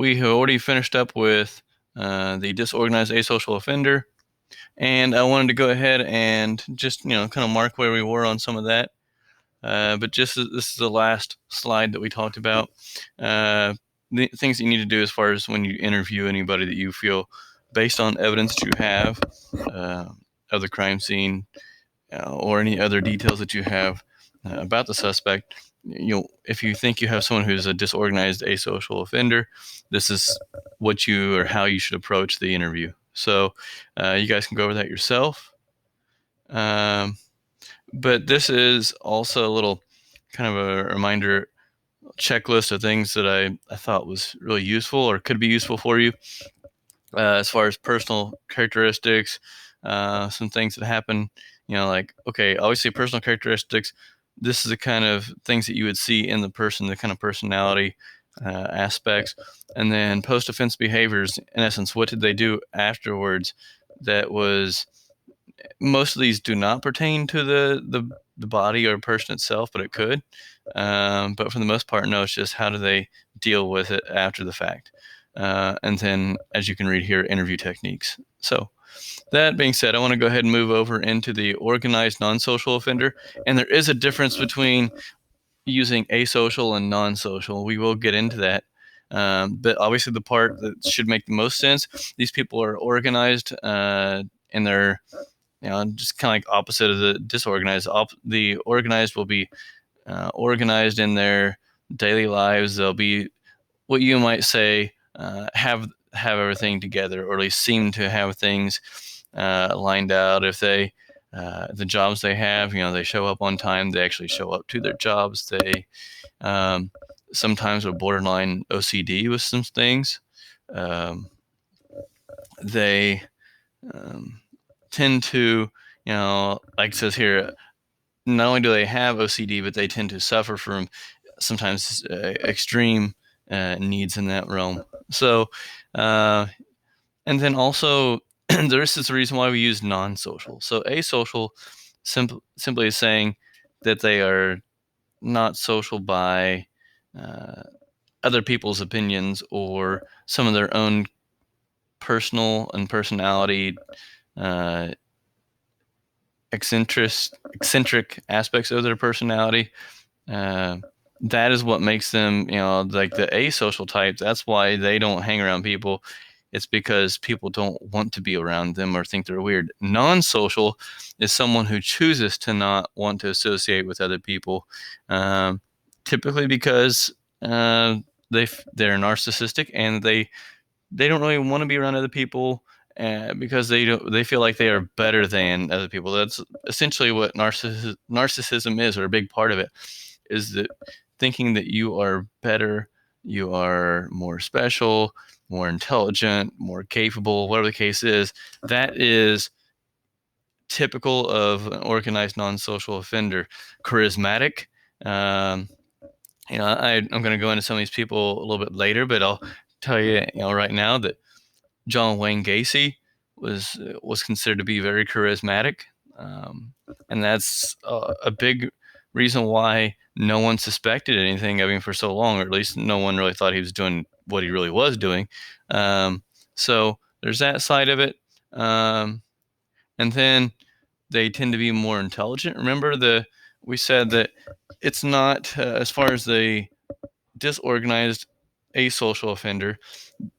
we have already finished up with the disorganized asocial offender, and I wanted to go ahead and just kind of mark where we were on some of that. But just this is the last slide that we talked about. The things that you need to do as far as when you interview anybody that you feel, based on evidence that you have of the crime scene or any other details that you have about the suspect. If you think you have someone who's a disorganized asocial offender, this is what you or how you should approach the interview. So you guys can go over that yourself. But this is also a little kind of a reminder checklist of things that I thought was really useful or could be useful for you as far as personal characteristics, some things that happen, like, okay, obviously personal characteristics, this is the kind of things that you would see in the person, the kind of personality aspects. And then post-offense behaviors, in essence, what did they do afterwards that was, most of these do not pertain to the body or person itself, but it could. But for the most part, no, it's just how do they deal with it after the fact. And then, as you can read here, interview techniques. So that being said, I want to go ahead and move over into the organized non-social offender. And there is a difference between using asocial and non-social. We will get into that. But obviously the part that should make the most sense, these people are organized and they're just kind of like opposite of the disorganized. The organized will be organized in their daily lives. They'll be what you might say have everything together, or at least seem to have things lined out. If they the jobs they have, they show up on time. They actually show up to their jobs. They sometimes are borderline OCD with some things. They tend to, like it says here, not only do they have OCD, but they tend to suffer from sometimes extreme needs in that realm. So, and then also, this is the reason why we use non-social. So asocial simply is saying that they are not social by other people's opinions or some of their own personal and personality eccentric aspects of their personality. That is what makes them, like the asocial type. That's why they don't hang around people. It's because people don't want to be around them or think they're weird. Non-social is someone who chooses to not want to associate with other people, typically because they're narcissistic and they don't really want to be around other people because they feel like they are better than other people. That's essentially what narcissism is, or a big part of it, is that thinking that you are better, you are more special, more intelligent, more capable, whatever the case is. That is typical of an organized non-social offender. Charismatic. I'm going to go into some of these people a little bit later, but I'll tell you, right now that John Wayne Gacy was considered to be very charismatic, and that's a big reason why no one suspected anything of him for so long, or at least no one really thought he was doing what he really was doing. So there's that side of it, and then they tend to be more intelligent. Remember, we said that it's not as far as the disorganized asocial offender,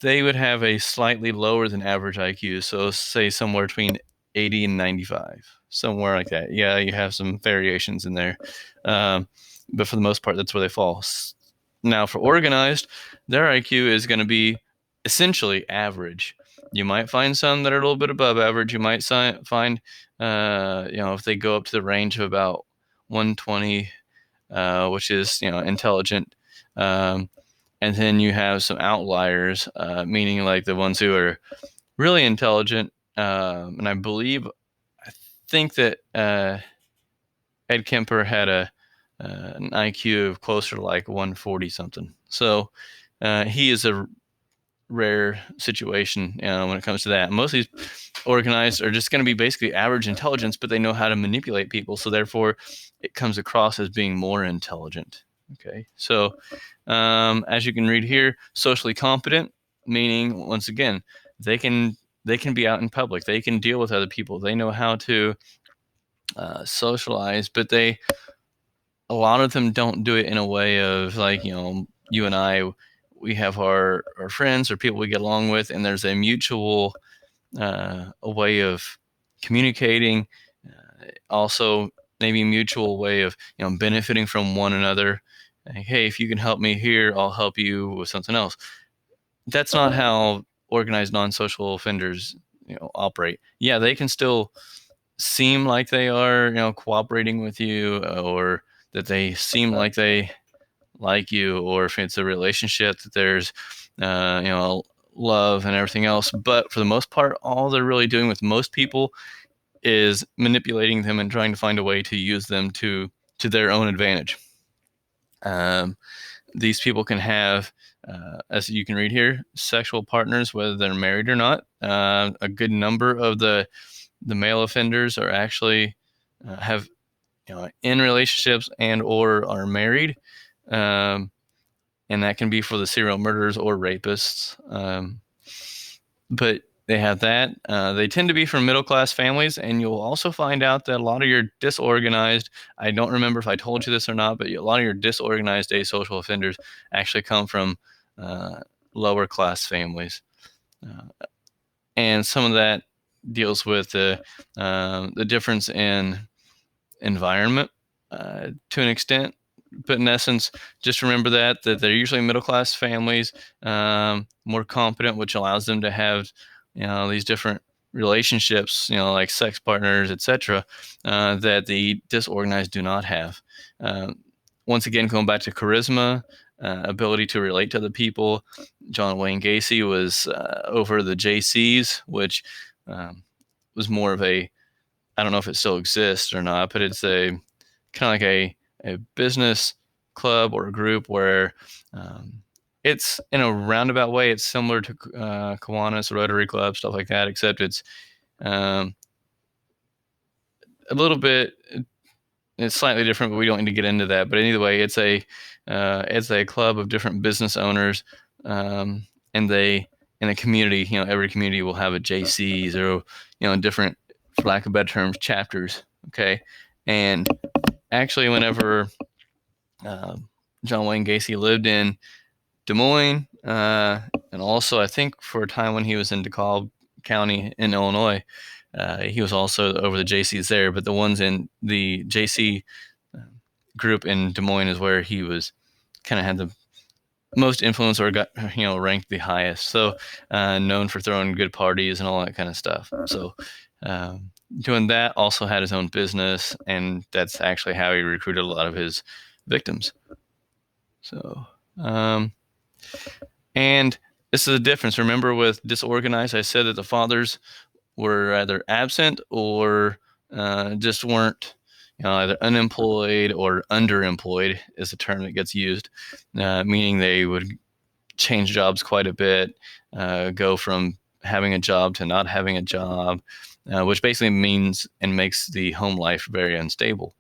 they would have a slightly lower than average IQ. So say somewhere between 80 and 95, somewhere like that. Yeah, you have some variations in there. But for the most part, that's where they fall. Now for organized, their IQ is going to be essentially average. You might find some that are a little bit above average. You might find, if they go up to the range of about 120, which is, intelligent. And then you have some outliers, meaning like the ones who are really intelligent. And I think that Ed Kemper had an IQ of closer to like 140 something. So he is a rare situation when it comes to that. Most of these organized are just going to be basically average intelligence, but they know how to manipulate people. So therefore, it comes across as being more intelligent. Okay, so as you can read here, socially competent, meaning once again, they can be out in public. They can deal with other people. They know how to socialize, but a lot of them don't do it in a way of like, you and I, we have our friends or people we get along with, and there's a mutual a way of communicating, also maybe mutual way of benefiting from one another. Like, hey, if you can help me here, I'll help you with something else. That's not how organized non-social offenders operate. Yeah, they can still seem like they are cooperating with you, or that they seem like they like you, or if it's a relationship that there's love and everything else. But for the most part, all they're really doing with most people is manipulating them and trying to find a way to use them to their own advantage. These people can have, as you can read here, sexual partners, whether they're married or not. A good number of the male offenders are actually have in relationships and or are married, and that can be for the serial murderers or rapists. But they have that. They tend to be from middle-class families, and you'll also find out that a lot of your disorganized, I don't remember if I told you this or not, but a lot of your disorganized asocial offenders actually come from lower-class families. And some of that deals with the difference in environment to an extent. But in essence, just remember that they're usually middle-class families, more competent, which allows them to have, these different relationships, like sex partners, etc., that the disorganized do not have. Once again, going back to charisma, ability to relate to other people, John Wayne Gacy was over the JCs, which was more of a, I don't know if it still exists or not, but it's a kind of like a business club or a group where it's in a roundabout way. It's similar to Kiwanis, Rotary Club, stuff like that, except it's a little bit, it's slightly different, but we don't need to get into that. But anyway, it's a club of different business owners, and they, in a community, every community will have a JCs or different, for lack of better terms, chapters. Okay, and actually, whenever John Wayne Gacy lived in Des Moines, and also I think for a time when he was in DeKalb County in Illinois, he was also over the JCs there. But the ones in the JC group in Des Moines is where he was kind of had the most influence, or got ranked the highest. So known for throwing good parties and all that kind of stuff. So doing that, also had his own business, and that's actually how he recruited a lot of his victims. So and this is a difference. Remember, with disorganized, I said that the fathers were either absent or just weren't, either unemployed or underemployed is the term that gets used, meaning they would change jobs quite a bit, go from having a job to not having a job, which basically means and makes the home life very unstable.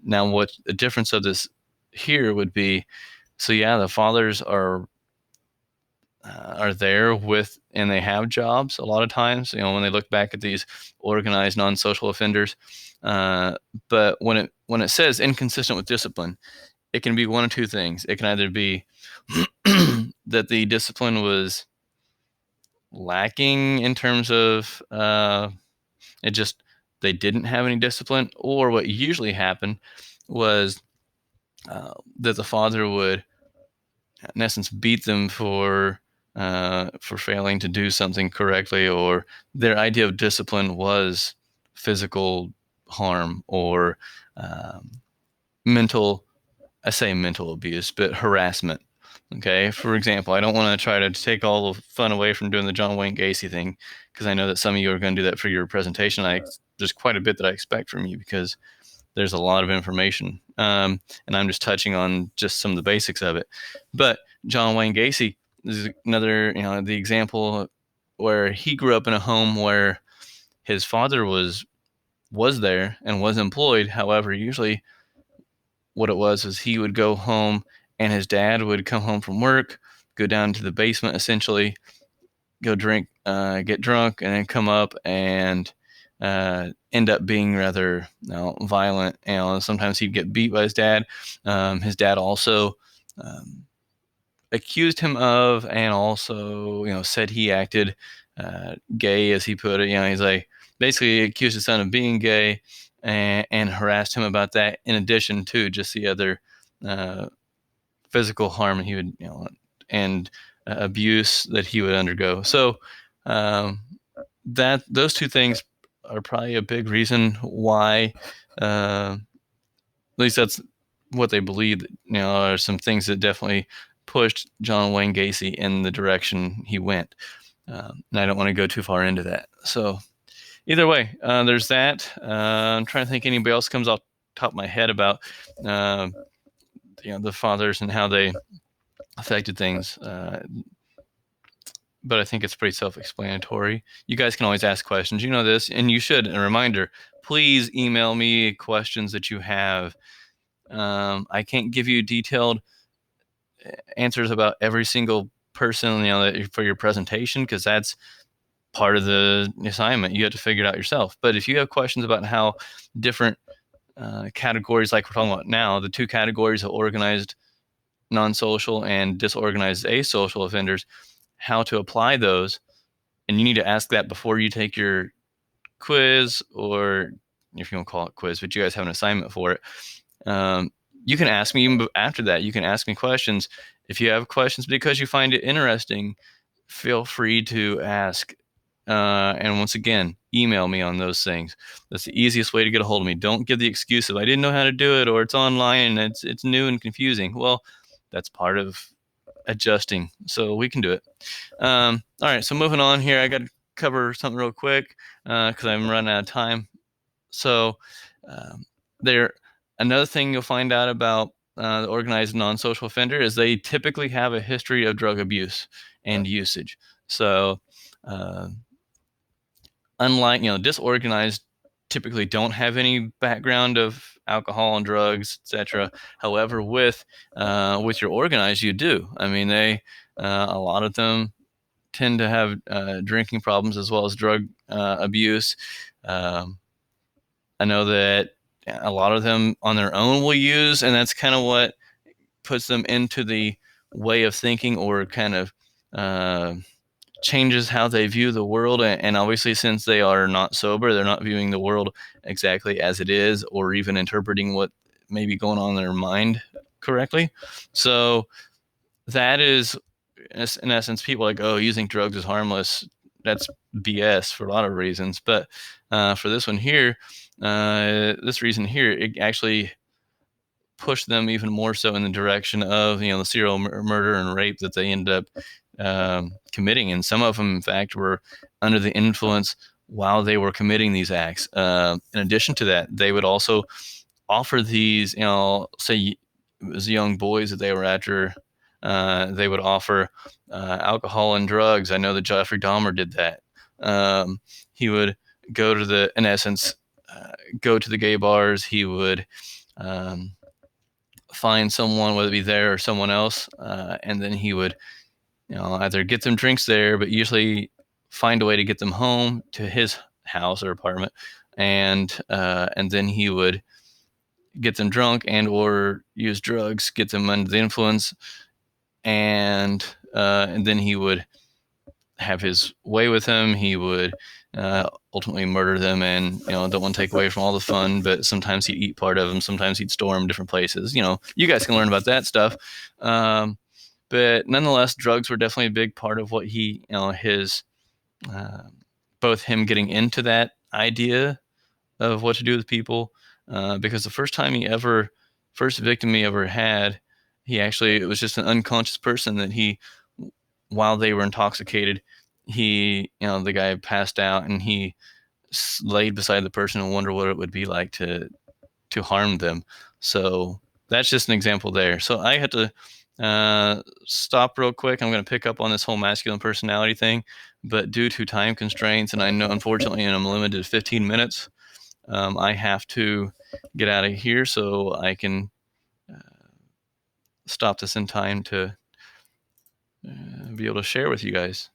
Now, what the difference of this here would be, so yeah, the fathers are there with, and they have jobs a lot of times, when they look back at these organized non-social offenders. But when it says inconsistent with discipline, it can be one of two things. It can either be that the discipline was lacking in terms of it just, they didn't have any discipline, or what usually happened was that the father would, in essence, beat them for failing to do something correctly, or their idea of discipline was physical harm or mental, I say mental abuse, but harassment. Okay, for example, I don't want to try to take all the fun away from doing the John Wayne Gacy thing, because I know that some of you are going to do that for your presentation. There's quite a bit that I expect from you, because there's a lot of information, and I'm just touching on just some of the basics of it. But John Wayne Gacy is another, the example where he grew up in a home where his father was there and was employed. However, usually what it was is he would go home, and his dad would come home from work, go down to the basement, essentially, go drink, get drunk, and then come up and end up being rather violent. Sometimes he'd get beat by his dad. His dad also accused him of, and also said he acted gay, as he put it. He's like basically accused his son of being gay, and harassed him about that, in addition to just the other physical harm he would and abuse that he would undergo. So that those two things are probably a big reason why, at least that's what they believe, are some things that definitely pushed John Wayne Gacy in the direction he went. And I don't want to go too far into that. So either way, there's that. I'm trying to think anybody else comes off the top of my head about the fathers and how they affected things. But I think it's pretty self-explanatory. You guys can always ask questions. You know this, and you should. A reminder, please email me questions that you have. I can't give you detailed answers about every single person, for your presentation, because that's part of the assignment. You have to figure it out yourself. But if you have questions about how different categories, like we're talking about now, the two categories of organized non-social and disorganized asocial offenders, how to apply those, and you need to ask that before you take your quiz, or if you don't call it quiz, but you guys have an assignment for it. You can ask me even after that. You can ask me questions. If you have questions because you find it interesting, feel free to ask. And once again, email me on those things. That's the easiest way to get a hold of me. Don't give the excuse of I didn't know how to do it, or it's online and it's new and confusing. Well, that's part of adjusting, so we can do it. All right, so moving on here, I got to cover something real quick because I'm running out of time. So another thing you'll find out about the organized non-social offender is they typically have a history of drug abuse and usage. So unlike disorganized, typically don't have any background of alcohol and drugs, etc. However, with your organized, you do. I mean, a lot of them tend to have drinking problems as well as drug abuse. I know that a lot of them on their own will use, and that's kind of what puts them into the way of thinking, or kind of changes how they view the world. And obviously, since they are not sober, they're not viewing the world exactly as it is, or even interpreting what may be going on in their mind correctly. So that is, in essence, people like, oh, using drugs is harmless. That's BS for a lot of reasons. But for this one here, this reason here, it actually pushed them even more so in the direction of the serial murder and rape that they ended up committing. And some of them, in fact, were under the influence while they were committing these acts. In addition to that, they would also offer these, say it was young boys that they were after. They would offer alcohol and drugs. I know that Jeffrey Dahmer did that. He would go to in essence, go to the gay bars. He would find someone, whether it be there or someone else, and then he would, either get them drinks there, but usually find a way to get them home to his house or apartment, and then he would get them drunk and or use drugs, get them under the influence, and then he would have his way with them. He would ultimately murder them, and don't want to take away from all the fun, but sometimes he'd eat part of them, sometimes he'd store them different places. You guys can learn about that stuff. But nonetheless, drugs were definitely a big part of what he, his both him getting into that idea of what to do with people, because the first victim he ever had, it was just an unconscious person that while they were intoxicated, the guy passed out, and he laid beside the person and wondered what it would be like to harm them. So that's just an example there. So I had to stop real quick. I'm going to pick up on this whole masculine personality thing, but due to time constraints, and I know unfortunately I'm limited to 15 minutes, I have to get out of here so I can stop this in time to be able to share with you guys.